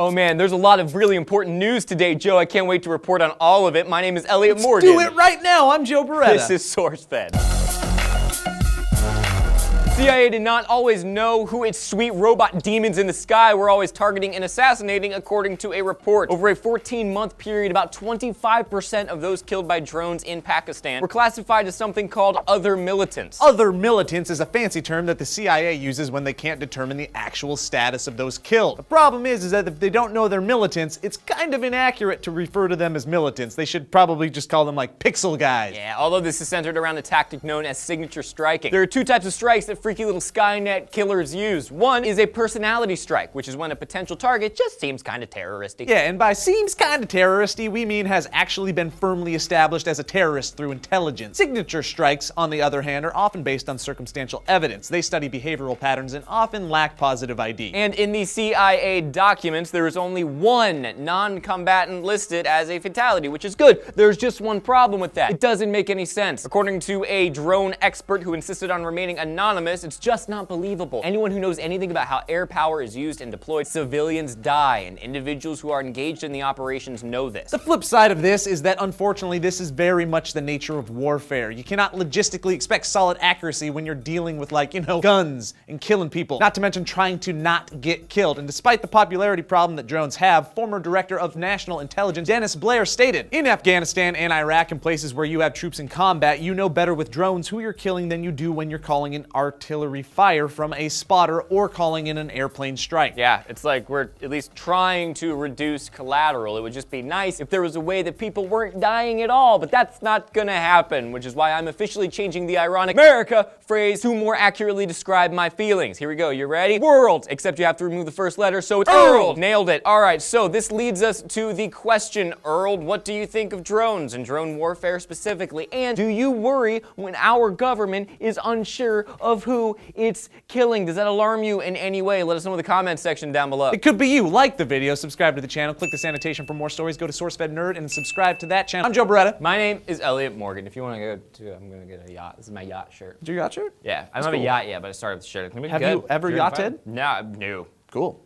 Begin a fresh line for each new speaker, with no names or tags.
Oh man, there's a lot of really important news today, Joe. I can't wait to report on all of it. My name is Elliot Morgan.
Do it right now. I'm Joe Beretta.
This is SourceFed. CIA did not always know who its sweet robot demons in the sky were always targeting and assassinating, according to a report. Over a 14-month period, about 25% of those killed by drones in Pakistan were classified as something called other militants.
Other militants is a fancy term that the CIA uses when they can't determine the actual status of those killed. The problem is that if they don't know they're militants, it's kind of inaccurate to refer to them as militants. They should probably just call them like pixel guys.
Yeah, although this is centered around a tactic known as signature striking. There are two types of strikes that freaky little Skynet killers use. One is a personality strike, which is when a potential target just seems kind of terroristy.
Yeah, and by seems kind of terroristy, we mean has actually been firmly established as a terrorist through intelligence. Signature strikes, on the other hand, are often based on circumstantial evidence. They study behavioral patterns and often lack positive ID.
And in the CIA documents, there is only one non-combatant listed as a fatality, which is good. There's just one problem with that. It doesn't make any sense. According to a drone expert who insisted on remaining anonymous, it's just not believable. Anyone who knows anything about how air power is used and deployed, civilians die, and individuals who are engaged in the operations know this.
The flip side of this is that unfortunately this is very much the nature of warfare. You cannot logistically expect solid accuracy when you're dealing with guns and killing people, not to mention trying to not get killed. And despite the popularity problem that drones have, former Director of National Intelligence Dennis Blair stated, "In Afghanistan and Iraq and places where you have troops in combat, you know better with drones who you're killing than you do when you're calling in artillery fire from a spotter or calling in an airplane strike."
Yeah, it's like we're at least trying to reduce collateral. It would just be nice if there was a way that people weren't dying at all, but that's not gonna happen, which is why I'm officially changing the ironic MERICA phrase to more accurately describe my feelings. Here we go, you ready? World, except you have to remove the first letter, so it's Earl. Nailed it. All right, so this leads us to the question, Earl, what do you think of drones and drone warfare specifically? And do you worry when our government is unsure of who it's killing? Does that alarm you in any way? Let us know in the comments section down below.
It could be you. Like the video, subscribe to the channel, click this annotation for more stories, go to SourceFed Nerd and subscribe to that channel. I'm Joe Beretta.
My name is Elliot Morgan. If you want to go to, I'm going to get a yacht. This is my yacht shirt.
Is your yacht shirt?
Yeah, I don't have a yacht yet, but I started with the shirt.
Have you ever yachted?
No.
Cool.